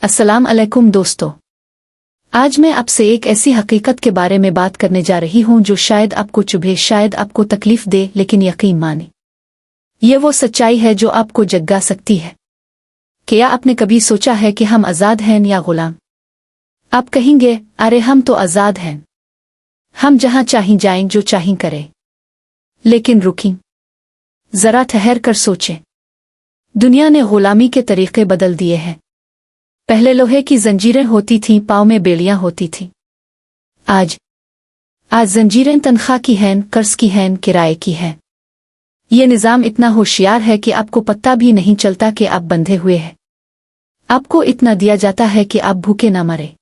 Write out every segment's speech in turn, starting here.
अस्सलाम अलैकुम दोस्तों, आज मैं आपसे एक ऐसी हकीकत के बारे में बात करने जा रही हूं जो शायद आपको चुभे, शायद आपको तकलीफ दे, लेकिन यकीन माने ये वो सच्चाई है जो आपको जगा सकती है। क्या आपने कभी सोचा है कि हम आज़ाद हैं या गुलाम? आप कहेंगे, अरे हम तो आज़ाद हैं, हम जहां चाहें जाएं, जो चाहें करें। लेकिन रुकें, जरा ठहर कर सोचें। दुनिया ने गुलामी के तरीके बदल दिए हैं। पहले लोहे की जंजीरें होती थीं, पाँव में बेड़ियां होती थीं। आज जंजीरें तनख्वाह की हैं, कर्ज की हैं, किराए की हैं। ये निज़ाम इतना होशियार है कि आपको पता भी नहीं चलता कि आप बंधे हुए हैं। आपको इतना दिया जाता है कि आप भूखे ना मरे,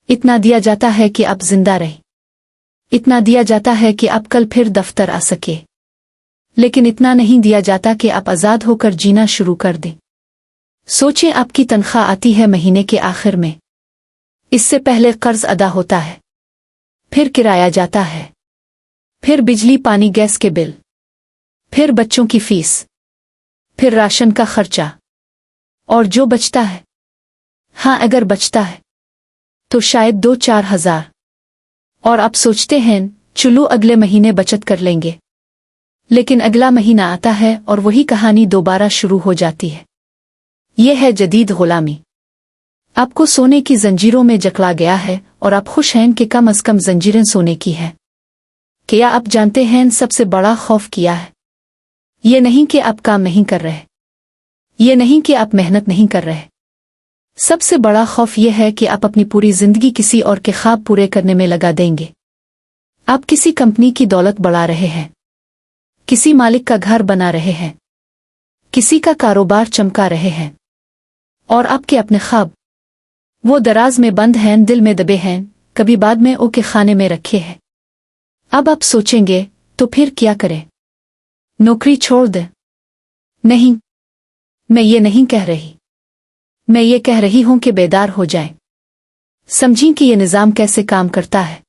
इतना दिया जाता है कि आप जिंदा रहें, इतना दिया जाता है कि आप कल फिर दफ्तर आ सके, लेकिन इतना नहीं दिया जाता कि आप आज़ाद होकर जीना शुरू कर दें। सोचें, आपकी तनख्वाह आती है महीने के आखिर में। इससे पहले कर्ज अदा होता है, फिर किराया जाता है, फिर बिजली पानी गैस के बिल, फिर बच्चों की फीस, फिर राशन का खर्चा, और जो बचता है, हाँ अगर बचता है, तो शायद 2-4 हज़ार। और आप सोचते हैं चलो अगले महीने बचत कर लेंगे, लेकिन अगला महीना आता है और वही कहानी दोबारा शुरू हो जाती है। यह है जदीद गुलामी। आपको सोने की जंजीरों में जकड़ा गया है और आप खुश हैं कि कम से कम जंजीरें सोने की हैं। क्या आप जानते हैं सबसे बड़ा खौफ क्या है? ये नहीं कि आप काम नहीं कर रहे, ये नहीं कि आप मेहनत नहीं कर रहे। सबसे बड़ा खौफ यह है कि आप अपनी पूरी जिंदगी किसी और के ख्वाब पूरे करने में लगा देंगे। आप किसी कंपनी की दौलत बढ़ा रहे हैं, किसी मालिक का घर बना रहे हैं, किसी का कारोबार चमका रहे हैं, और आपके अपने ख्वाब वो दराज में बंद हैं, दिल में दबे हैं, कभी बाद में ओ के खाने में रखे हैं। अब आप सोचेंगे तो फिर क्या करें? नौकरी छोड़ दें? नहीं, मैं ये नहीं कह रही। मैं ये कह रही हूं कि बेदार हो जाएं। समझें कि ये निज़ाम कैसे काम करता है।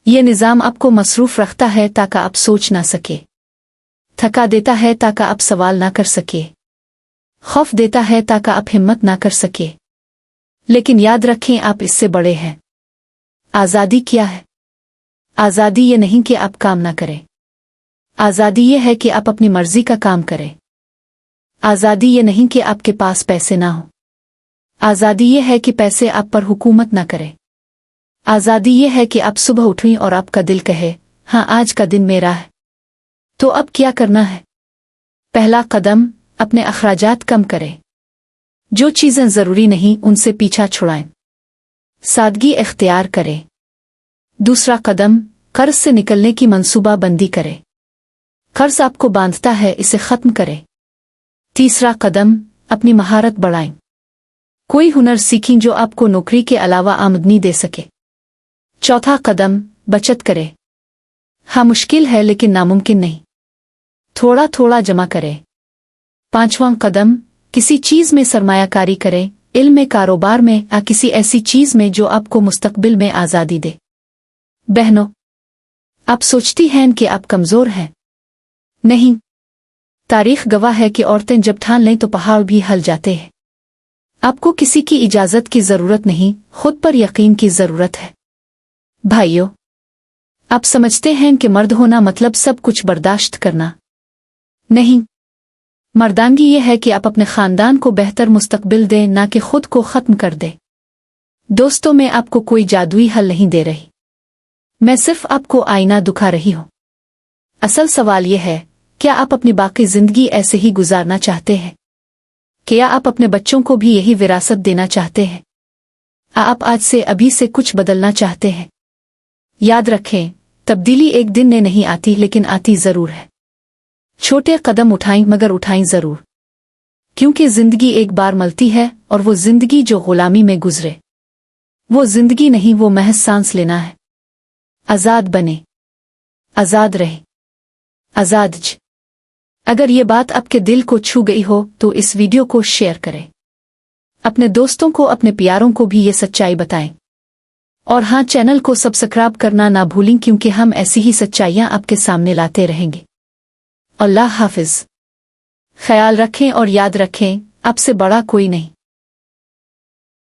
ये निज़ाम आपको मसरूफ रखता है ताकि आप सोच ना सके, थका देता है ताकि आप सवाल ना कर सके, खौफ देता है ताकि आप हिम्मत ना कर सके। लेकिन याद रखें, आप इससे बड़े हैं। आज़ादी क्या है? आज़ादी ये नहीं कि आप काम ना करें, आज़ादी ये है कि आप अपनी मर्जी का काम करें। आज़ादी ये नहीं कि आपके पास पैसे ना हो, आज़ादी ये है कि पैसे आप पर हुकूमत ना करे। आज़ादी ये है कि आप सुबह उठें और आपका दिल कहे, हाँ आज का दिन मेरा है। तो अब क्या करना है? पहला कदम, अपने अखराजात कम करें। जो चीज़ें ज़रूरी नहीं उनसे पीछा छुड़ाएं, सादगी इख्तियार करें। दूसरा कदम, कर्ज से निकलने की मंसूबा बंदी करें। कर्ज आपको बांधता है, इसे ख़त्म करें। तीसरा कदम, अपनी महारत बढ़ाएं। कोई हुनर सीखें जो आपको नौकरी के अलावा आमदनी दे सके। चौथा कदम, बचत करें। हाँ मुश्किल है लेकिन नामुमकिन नहीं। थोड़ा थोड़ा जमा करें। पांचवां कदम, किसी चीज़ में सरमायाकारी करें, इल्म में, कारोबार में, या किसी ऐसी चीज़ में जो आपको मुस्तकबिल में आज़ादी दे। बहनों, आप सोचती हैं कि आप कमज़ोर हैं? नहीं, तारीख गवाह है कि औरतें जब ठान लें तो पहाड़ भी हिल जाते हैं। आपको किसी की इजाज़त की ज़रूरत नहीं, खुद पर यकीन की ज़रूरत है। भाइयों, आप समझते हैं कि मर्द होना मतलब सब कुछ बर्दाश्त करना? नहीं, मर्दानगी ये है कि आप अपने ख़ानदान को बेहतर मुस्तकबिल दें, ना कि खुद को ख़त्म कर दें। दोस्तों, मैं आपको कोई जादुई हल नहीं दे रही, मैं सिर्फ आपको आईना दिखा रही हूँ। असल सवाल यह है, क्या आप अपनी बाकी ज़िंदगी ऐसे ही गुजारना चाहते हैं? क्या आप अपने बच्चों को भी यही विरासत देना चाहते हैं? आप आज से, अभी से कुछ बदलना चाहते हैं? याद रखें, तब्दीली एक दिन में नहीं आती, लेकिन आती ज़रूर है। छोटे कदम उठाएं, मगर उठाएं ज़रूर, क्योंकि ज़िंदगी एक बार मिलती है, और वो ज़िंदगी जो गुलामी में गुजरे वो ज़िंदगी नहीं, वो महज सांस लेना है। आज़ाद बने, आज़ाद रहे, आज़ाद ज। अगर ये बात आपके दिल को छू गई हो तो इस वीडियो को शेयर करें, अपने दोस्तों को, अपने प्यारों को भी ये सच्चाई बताएं। और हाँ, चैनल को सब्सक्राइब करना ना भूलें, क्योंकि हम ऐसी ही सच्चाइयाँ आपके सामने लाते रहेंगे। अल्लाह हाफिज़। ख्याल रखें और याद रखें, आपसे बड़ा कोई नहीं।